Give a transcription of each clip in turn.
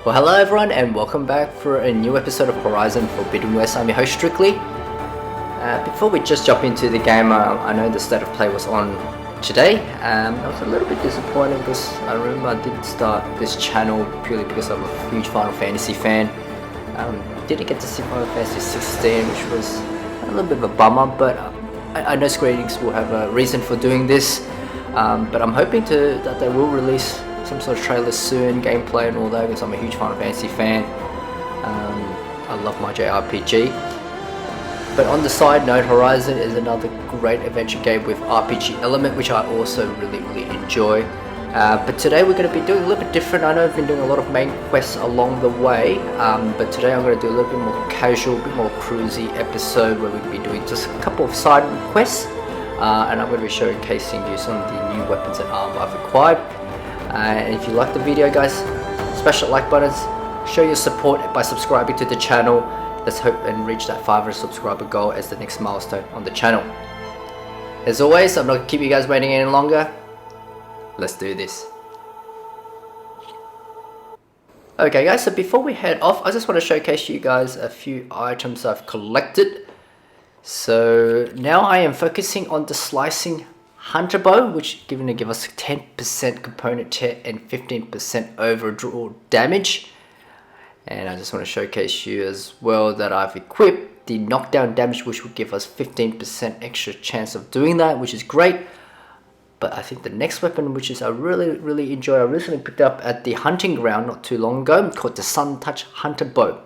Well, hello everyone and welcome back for a new episode of Horizon Forbidden West. I'm your host Strictly. Before we just jump into the game, I know the state of play was on today. I was a little bit disappointed because I remember I did start this channel purely because I'm a huge Final Fantasy fan. Didn't get to see Final Fantasy 16, which was a little bit of a bummer, but I know Square Enix will have a reason for doing this. But I'm hoping that they will release some sort of trailer soon, gameplay and all that, because I'm a huge Final Fantasy fan. I love my JRPG. But on the side note, Horizon is another great adventure game with RPG element, which I also really enjoy. But today we're going to be doing a little bit different. I know I've been doing a lot of main quests along the way, but today I'm going to do a little bit more casual, a bit more cruisy episode where we'll be doing just a couple of side quests. And I'm going to be showcasing you some of the new weapons and armor I've acquired. And if you like the video, guys, smash that like buttons, show your support by subscribing to the channel. Let's hope and reach that 500 subscriber goal as the next milestone on the channel. As always, I'm not going to keep you guys waiting any longer. Let's do this. Okay guys, so before we head off, I just want to showcase you guys a few items I've collected. So now I am focusing on the slicing hunter bow, which is going to give us 10% component tear and 15% overdraw damage. And I just want to showcase you as well that I've equipped the knockdown damage, which will give us 15% extra chance of doing that, which is great. But I think the next weapon, which is I really enjoy, I recently picked up at the hunting ground not too long ago, called the Sun Touch Hunter Bow.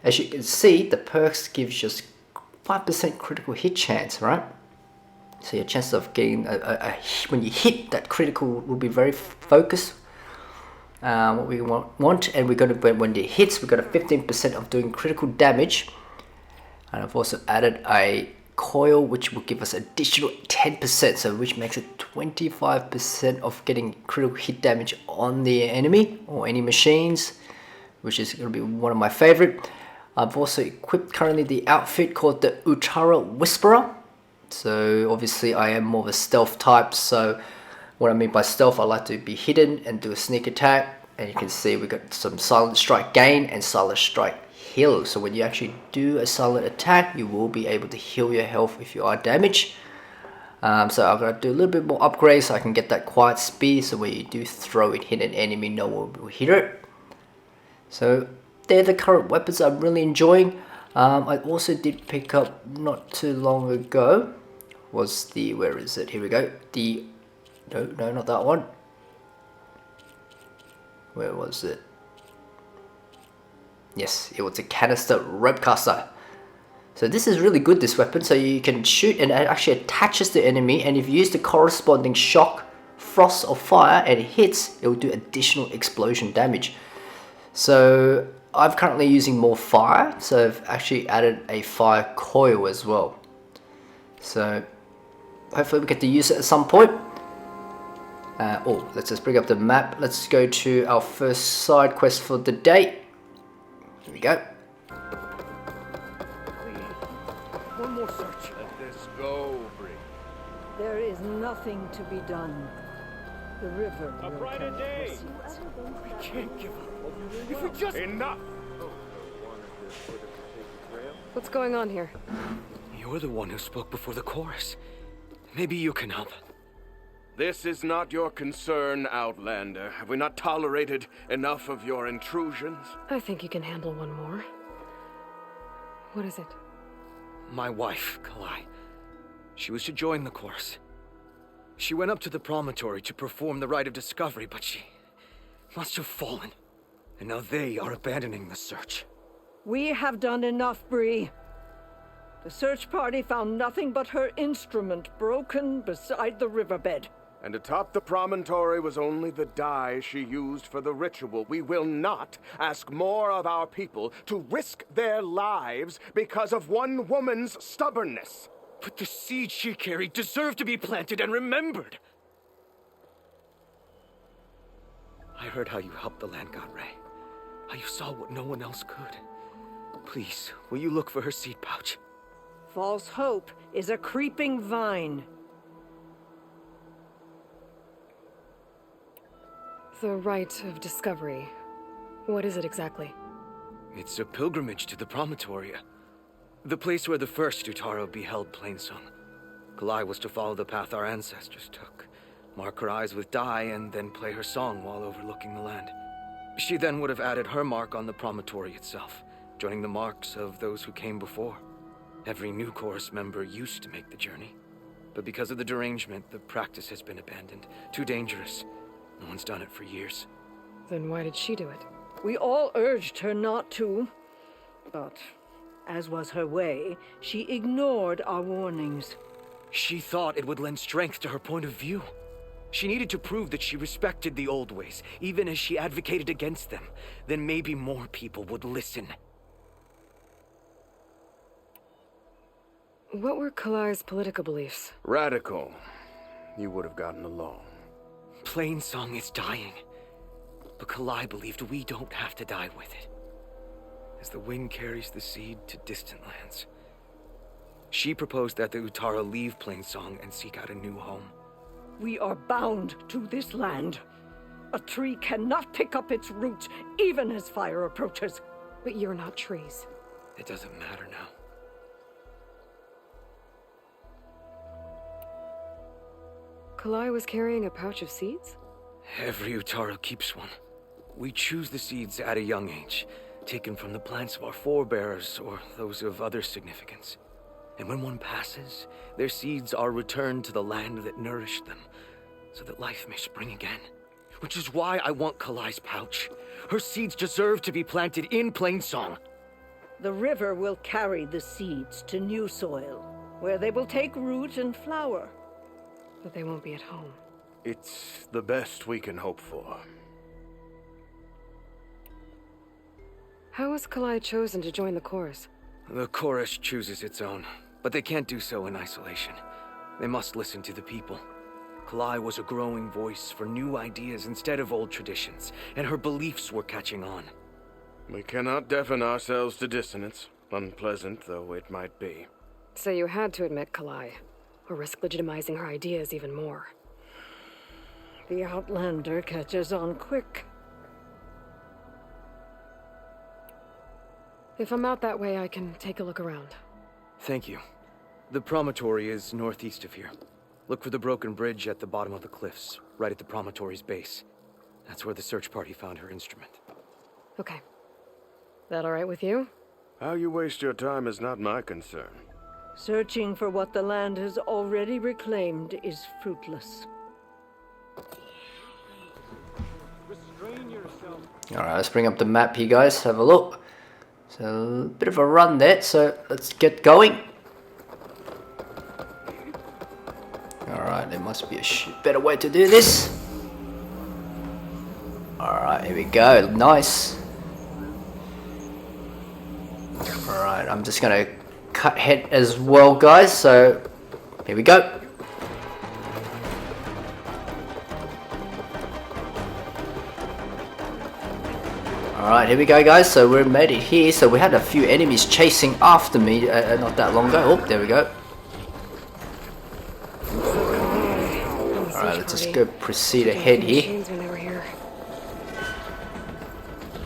As you can see, the perks gives just 5% critical hit chance, right? So your chances of getting when you hit that critical will be very focused. What we want, and we're going to, when it hits, we've got a 15% of doing critical damage. And I've also added a coil, which will give us additional 10%, so which makes it 25% of getting critical hit damage on the enemy or any machines, which is going to be one of my favorite. I've also equipped currently the outfit called the Utara Whisperer. So obviously I am more of a stealth type, so what I mean by stealth, I like to be hidden and do a sneak attack. And you can see we got some silent strike gain and silent strike heal. So when you actually do a silent attack, you will be able to heal your health if you are damaged. So I'm going to do a little bit more upgrades so I can get that quiet speed, so when you do throw it, hit an enemy, no one will hit it. So they're the current weapons I'm really enjoying. I also did pick up not too long ago was the, where is it? Here we go. The, no, not that one. Where was it? Yes, it was a canister rope caster. So this is really good, this weapon. So you can shoot and it actually attaches the enemy, and if you use the corresponding shock, frost or fire and it hits, it will do additional explosion damage. So I'm currently using more fire, so I've actually added a fire coil as well. So hopefully we get to use it at some point. Let's just bring up the map. Let's go to our first side quest for the day. Here we go. Please, one more search. Let this go, Bree. There is nothing to be done. The river A will brighter carry day. us. We can't give up. If we just... Enough! What's going on here? You're the one who spoke before the chorus. Maybe you can help. This is not your concern, Outlander. Have we not tolerated enough of your intrusions? I think you can handle one more. What is it? My wife, Kalai. She was to join the chorus. She went up to the Promontory to perform the rite of discovery, but she must have fallen. And now they are abandoning the search. We have done enough, Bree. The search party found nothing but her instrument broken beside the riverbed. And atop the promontory was only the dye she used for the ritual. We will not ask more of our people to risk their lives because of one woman's stubbornness. But the seed she carried deserved to be planted and remembered. I heard how you helped the land god Ray. How you saw what no one else could. Please, will you look for her seed pouch? False hope is a creeping vine. The rite of discovery. What is it exactly? It's a pilgrimage to the Promontory. The place where the first Utaro beheld Plainsong. Kalai was to follow the path our ancestors took, mark her eyes with dye, and then play her song while overlooking the land. She then would have added her mark on the Promontory itself, joining the marks of those who came before. Every new chorus member used to make the journey, but because of the derangement, the practice has been abandoned. Too dangerous. No one's done it for years. Then why did she do it? We all urged her not to, but as was her way, she ignored our warnings. She thought it would lend strength to her point of view. She needed to prove that she respected the old ways, even as she advocated against them. Then maybe more people would listen. What were Kalai's political beliefs? Radical. You would have gotten along. Plainsong is dying. But Kalai believed we don't have to die with it. As the wind carries the seed to distant lands. She proposed that the Utara leave Plainsong and seek out a new home. We are bound to this land. A tree cannot pick up its roots, even as fire approaches. But you're not trees. It doesn't matter now. Kalai was carrying a pouch of seeds? Every Utara keeps one. We choose the seeds at a young age, taken from the plants of our forebears or those of other significance. And when one passes, their seeds are returned to the land that nourished them, so that life may spring again. Which is why I want Kalai's pouch. Her seeds deserve to be planted in Plainsong. The river will carry the seeds to new soil, where they will take root and flower. But they won't be at home. It's the best we can hope for. How was Kalai chosen to join the chorus? The chorus chooses its own, but they can't do so in isolation. They must listen to the people. Kalai was a growing voice for new ideas instead of old traditions, and her beliefs were catching on. We cannot deafen ourselves to dissonance, unpleasant though it might be. So you had to admit Kalai, or risk legitimizing her ideas even more. The Outlander catches on quick. If I'm out that way, I can take a look around. Thank you. The Promontory is northeast of here. Look for the broken bridge at the bottom of the cliffs, right at the Promontory's base. That's where the search party found her instrument. Okay. That all right with you? How you waste your time is not my concern. Searching for what the land has already reclaimed is fruitless. Alright, let's bring up the map here, guys. Have a look. So, a bit of a run there, so let's get going. Alright, there must be a better way to do this. Alright, here we go. Nice. Alright, I'm just gonna cut head as well, guys. So, here we go. Alright, here we go, guys. So we made it here. So we had a few enemies chasing after me not that long ago. Oh, there we go. Alright, let's just go proceed ahead here.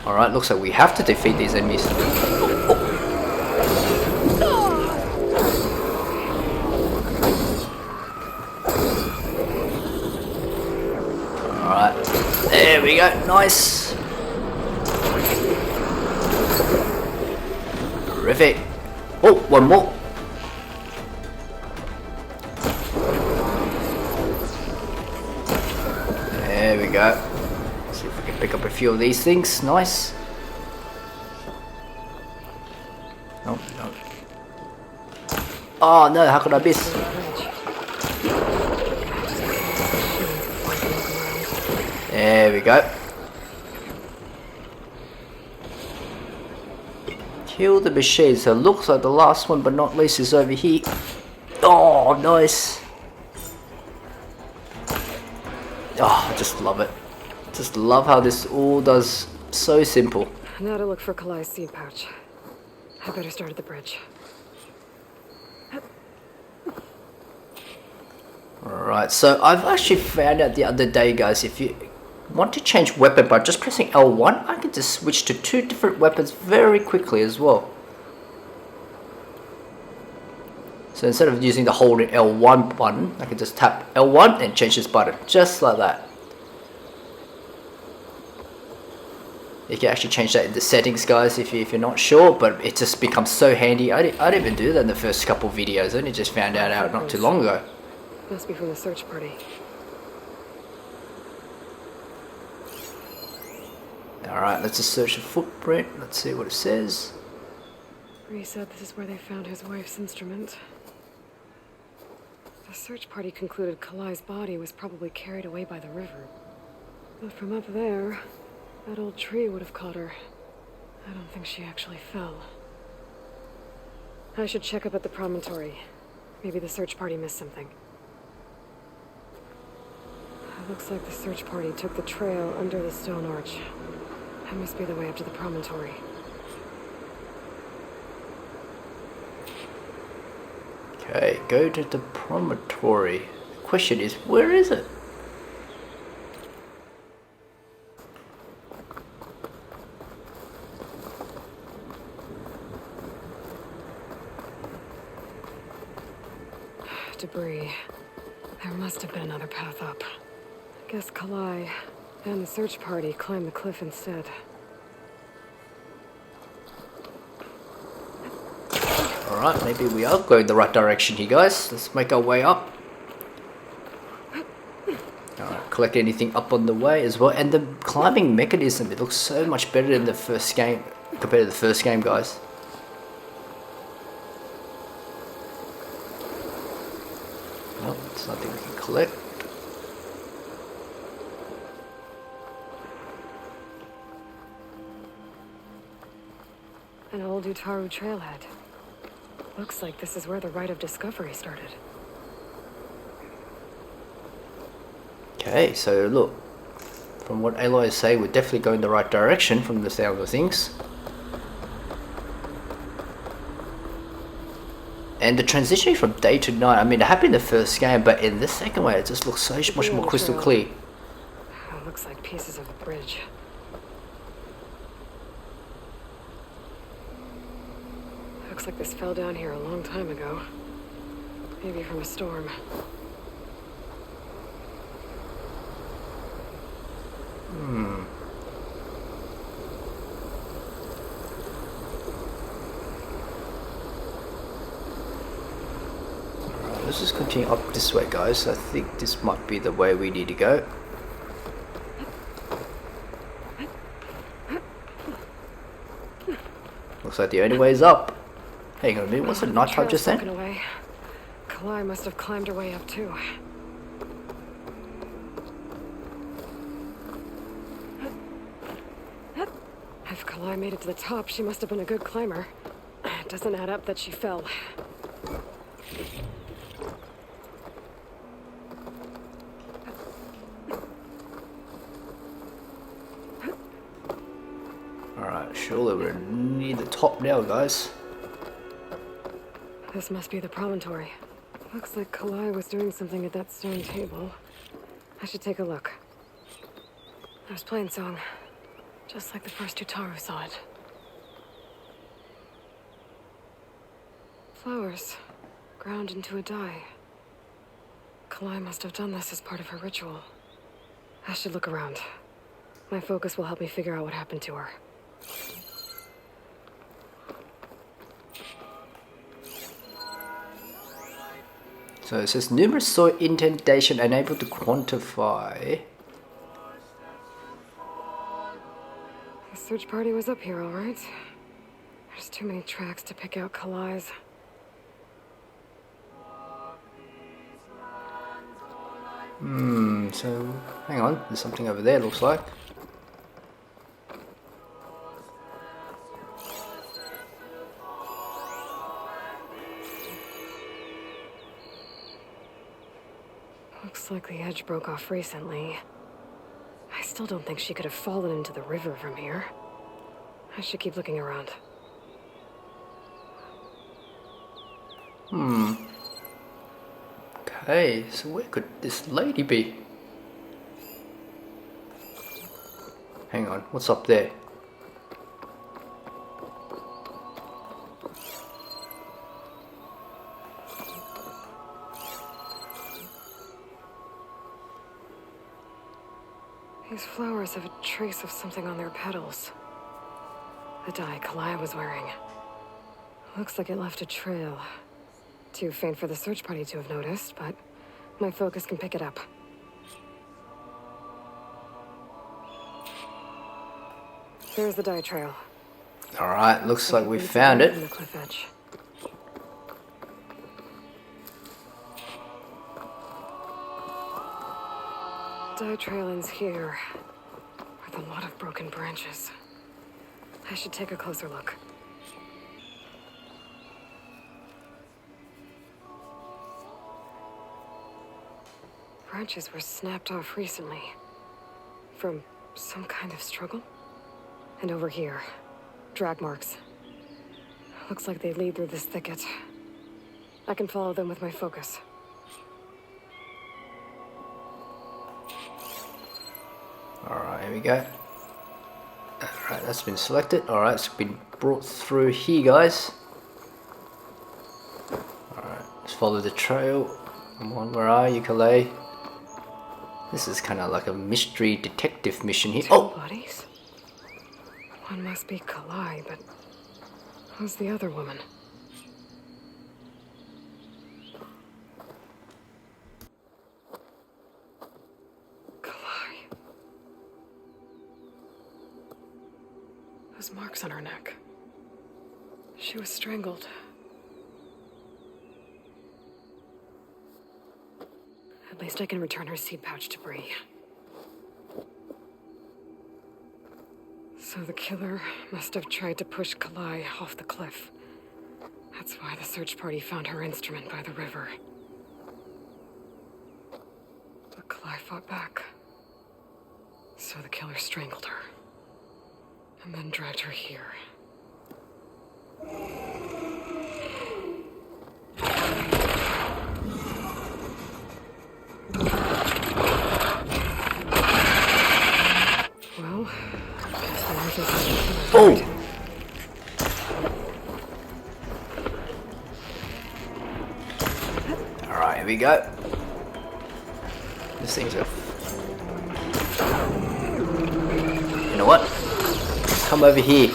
Alright, looks like we have to defeat these enemies. Alright, there we go. Nice. Terrific. Oh, one more. There we go. Let's see if we can pick up a few of these things. Nice. No, no. Oh no, how could I miss? There we go. Kill the machine. So it looks like the last one but not least is over here. Oh, nice. Oh, I just love it. Just love how this all does so simple. Now to look for Kalai's seed pouch. I better start at the bridge. Alright, so I've actually found out the other day, guys, if you want to change weapon by just pressing L1, I can just switch to 2 different weapons very quickly as well. So instead of using the holding L1 button, I can just tap L1 and change this button, just like that. You can actually change that in the settings, guys, if you're not sure, but it just becomes so handy. I didn't even do that in the first couple of videos. I only just found out not too long ago. Must be from the search party. Alright, let's just search the footprint. Let's see what it says. Bree said this is where they found his wife's instrument. The search party concluded Kalai's body was probably carried away by the river. But from up there, that old tree would have caught her. I don't think she actually fell. I should check up at the Promontory. Maybe the search party missed something. It looks like the search party took the trail under the stone arch. That must be the way up to the Promontory. Okay, go to the Promontory. The question is, where is it? Debris. There must have been another path up. Guess Kalai and the search party climbed the cliff instead. Alright, maybe we are going the right direction here, guys. Let's make our way up. Alright, collect anything up on the way as well. And the climbing mechanism, it looks so much better in the first game compared to the first game, guys. Nope, there's nothing we can collect. An old Utaru trailhead. Looks like this is where the Rite of Discovery started. Okay, so look, from what Aloy is saying, we're definitely going the right direction from the sound of things. And the transition from day to night, I mean, it happened in the first game, but in this second one, it just looks so much more crystal clear. It looks like pieces of a bridge. Looks like this fell down here a long time ago. Maybe from a storm. Alright, let's just continue up this way, guys. I think this might be the way we need to go. Looks like the only way is up. Hang on a minute, what's it nighttime just then? Away. Kalai must have climbed her way up too. If Kalai made it to the top, she must have been a good climber. It doesn't add up that she fell. Alright, surely we're near the top now, guys. This must be the promontory. Looks like Kalai was doing something at that stone table. I should take a look. I was playing song, just like the first Utaru saw it. Flowers, ground into a dye. Kalai must have done this as part of her ritual. I should look around. My focus will help me figure out what happened to her. So it says numerous soil indentation unable to quantify. The search party was up here, all right. There's too many tracks to pick out Kalai's. So hang on, there's something over there, looks like. Looks like the edge broke off recently. I still don't think she could have fallen into the river from here. I should keep looking around. Okay, so where could this lady be? hang on. What's up there? These flowers have a trace of something on their petals. The dye Kalai was wearing. Looks like it left a trail. Too faint for the search party to have noticed, but my focus can pick it up. There's the dye trail. Alright, looks like we found From it. the cliff edge. Dye trail ends here, with a lot of broken branches. I should take a closer look. Branches were snapped off recently. From some kind of struggle. And over here, drag marks. Looks like they lead through this thicket. I can follow them with my focus. Alright, here we go. Alright, that's been selected. Alright, it's been brought through here, guys. Alright, let's follow the trail. Come on, where are you, Kalai? This is kind of like a mystery detective mission here. Two Oh! bodies? One must be Kalai, but who's the other woman? Kalai. Those marks on her neck. She was strangled. At least I can return her seed pouch to Bree. So the killer must have tried to push Kalai off the cliff. That's why the search party found her instrument by the river. But Kalai fought back. So the killer strangled her. And then dragged her here. Well, guess the marches are the killer's Oh! right. Alright, here we go. This thing's a... You know what? Come over here.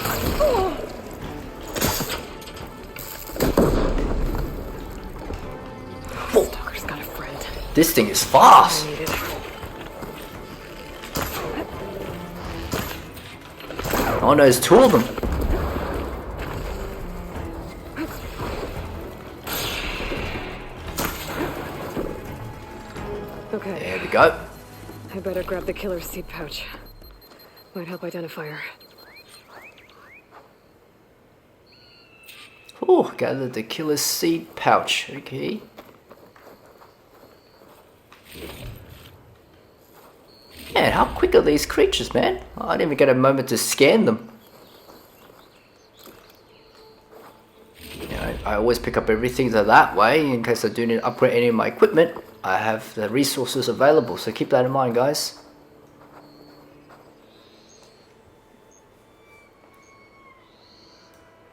Stalker's got a friend. This thing is fast. I need it. Oh no, there's two of them. Okay, There we go. I better grab the killer's seed pouch. Might help identify her. Oh, gathered the killer's seed pouch. Okay. Man, how quick are these creatures, man? I didn't even get a moment to scan them. You know, I always pick up everything that way in case I do need to upgrade any of my equipment. I have the resources available, so keep that in mind, guys.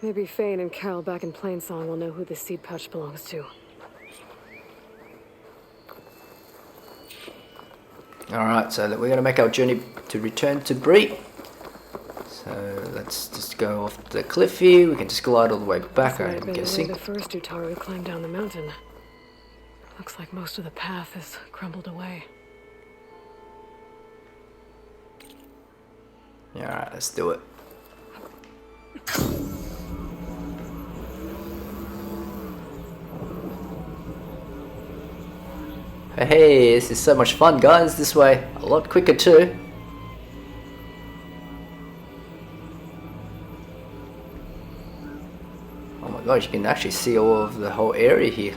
Maybe Fane and Carol back in Plainsong will know who the seed pouch belongs to. Alright, so we're going to make our journey to return to Bree. So let's just go off the cliff here. We can just glide all the way back, This might have I'm been guessing. the first Utaru climbed down the mountain. Looks like most of the path is crumbled away. Alright, let's do it. Hey, this is so much fun, guys. This way, a lot quicker too. Oh my gosh, you can actually see all of the whole area here.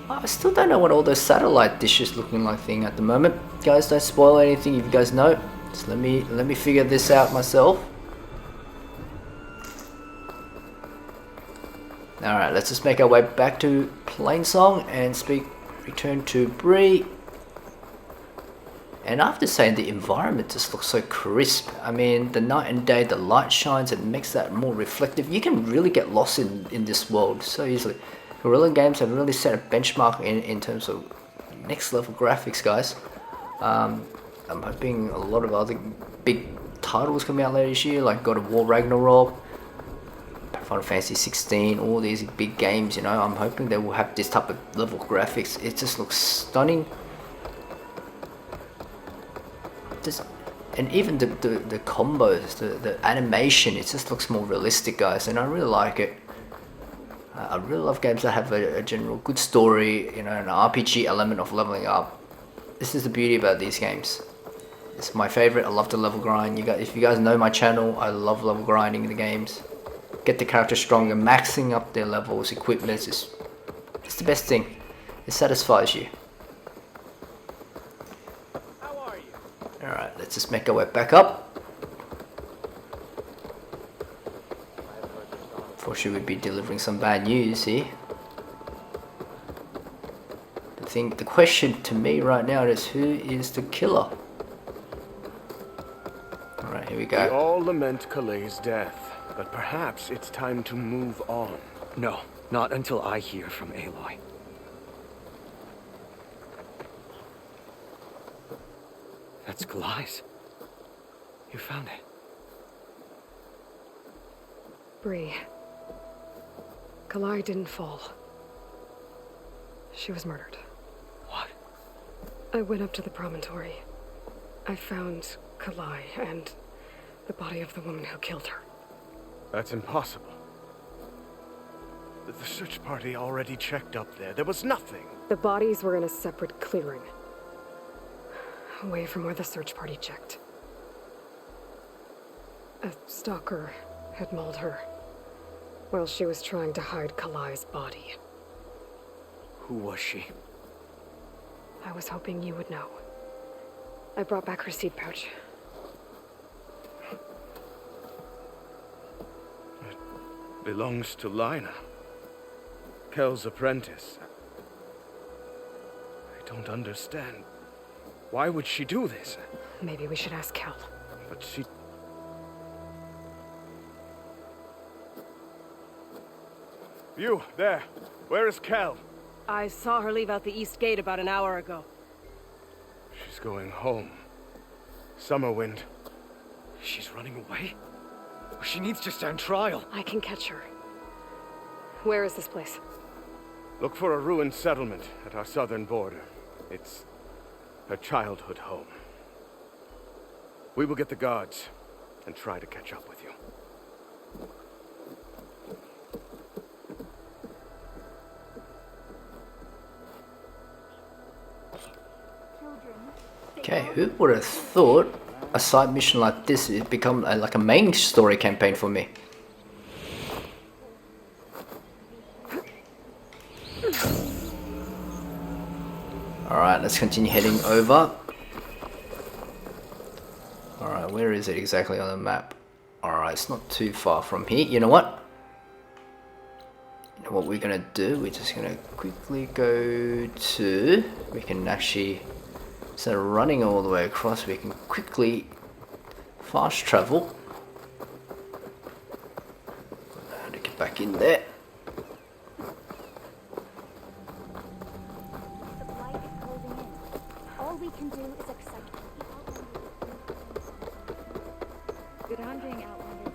I still don't know what all those satellite dishes looking like thing at the moment. Guys, don't spoil anything if you guys know. Just let me figure this out myself. Alright, let's just make our way back to Plainsong and return to Bree. And I have to say, the environment just looks so crisp. I mean, the night and day, the light shines and makes that more reflective. You can really get lost in this world so easily. Guerrilla Games have really set a benchmark in terms of next level graphics, guys. I'm hoping a lot of other big titles coming out later this year, like God of War Ragnarok, Final Fantasy 16, all these big games, you know. I'm hoping they will have this type of level of graphics. It just looks stunning. And even the combos, the animation, it just looks more realistic, guys, and I really like it. I really love games that have a general good story, you know, an RPG element of leveling up. This is the beauty about these games. It's my favorite. I love the level grind. If you guys know my channel, I love level grinding in the games. Get the character stronger, maxing up their levels, equipment. It's the best thing. It satisfies you. How are you? Alright, let's just make our way back up. Unfortunately, we'd be delivering some bad news here. The question to me right now is, who is the killer? Alright, here we We go. all lament Kaleigh's death, but perhaps it's time to move on. No, not until I hear from Aloy. That's Kaleigh's. You found it. Bree. Kalai didn't fall. She was murdered. What? I went up to the Promontory. I found Kalai and the body of the woman who killed her. That's impossible. The search party already checked up there. There was nothing. The bodies were in a separate clearing, away from where the search party checked. A stalker had mauled her while she was trying to hide Kalai's body. Who was she? I was hoping you would know. I brought back her seed pouch. It belongs to Lina, Kel's apprentice. I don't understand. Why would she do this? Maybe we should ask Kel. But she... You, there. Where is Kel? I saw her leave out the east gate about an hour ago. She's going home. Summerwind. She's running away? She needs to stand trial. I can catch her. Where is this place? Look for a ruined settlement at our southern border. It's her childhood home. We will get the guards and try to catch up with you. Okay, who would have thought a side mission like this would become like a main story campaign for me? Alright, let's continue heading over. Alright, where is it exactly on the map? Alright, it's not too far from here. You know what? You know what we're gonna do? We're just gonna quickly go to... We can actually... Instead of running all the way across, we can quickly fast travel. To get back in there. The blight is closing in. All we can do is accept it. Good hunting, Outlander.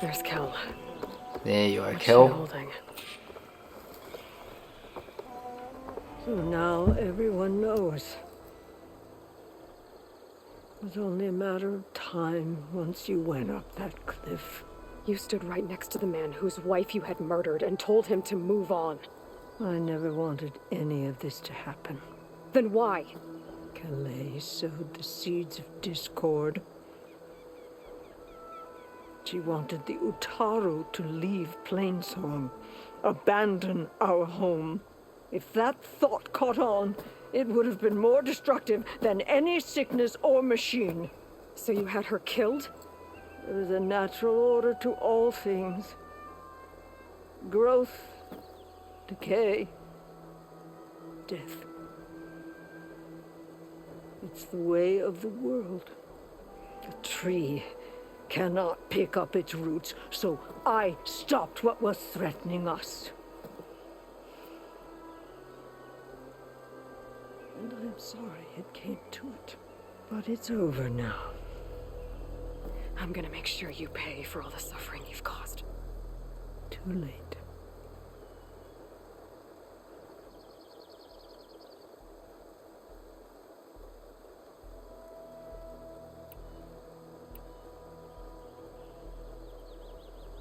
There's Kel. There you are, What's she Kel. holding? So now everyone knows. It was only a matter of time once you went up that cliff. You stood right next to the man whose wife you had murdered and told him to move on. I never wanted any of this to happen. Then why? Calais sowed the seeds of discord. She wanted the Utaru to leave Plainsong, abandon our home. If that thought caught on, it would have been more destructive than any sickness or machine. So you had her killed? There is a natural order to all things. Growth, decay, death. It's the way of the world. The tree cannot pick up its roots, so I stopped what was threatening us. And I am sorry it came to it. But it's over now. I'm gonna make sure you pay for all the suffering you've caused. Too late.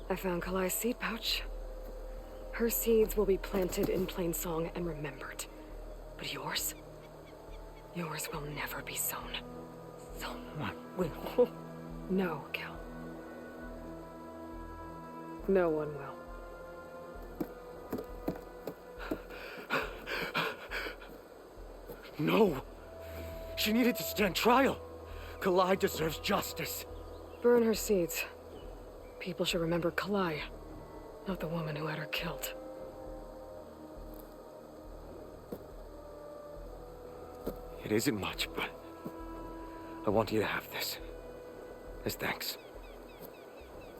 I found Kalai's seed pouch. Her seeds will be planted in Plainsong and remembered. But yours? Yours will never be sown. Someone will. No, Kel. No one will. No! She needed to stand trial! Kalai deserves justice. Burn her seeds. People should remember Kalai, not the woman who had her killed. It isn't much, but I want you to have this. As thanks.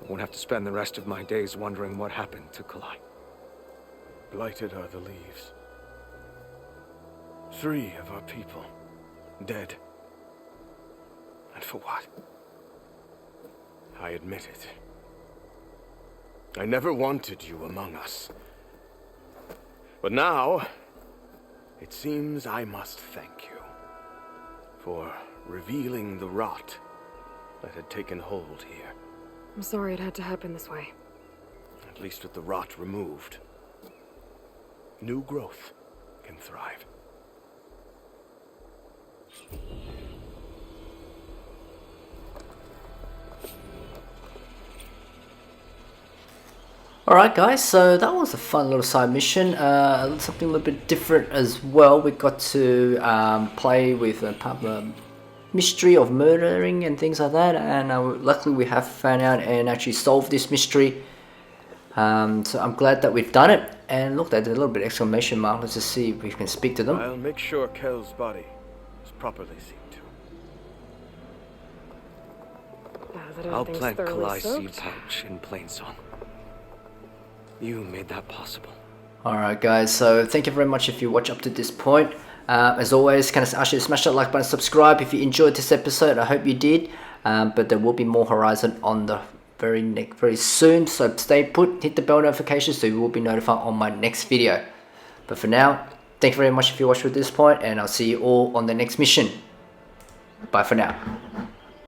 I won't have to spend the rest of my days wondering what happened to Kalai. Blighted are the leaves. 3 of our people dead. And for what? I admit it. I never wanted you among us. But now, it seems I must thank you for revealing the rot that had taken hold here. I'm sorry it had to happen this way. At least with the rot removed, new growth can thrive. Alright guys, so that was a fun little side mission, something a little bit different as well. We got to play with a mystery of murdering and things like that, and luckily we have found out and actually solved this mystery. So I'm glad that we've done it, and look, there's a little bit of exclamation mark. Let's just see if we can speak to them. I'll make sure Kel's body is properly seen to. Now that I'll everything's plant thoroughly Kalai's seed soaked. pouch in Plainsong. You made that possible. Alright guys, so thank you very much if you watch up to this point. As always, can I ask you to smash that like button, subscribe if you enjoyed this episode. I hope you did. But there will be more Horizon on the very soon, so stay put, hit the bell notification so you will be notified on my next video. But for now, thank you very much if you watched to this point, and I'll see you all on the next mission. Bye for now.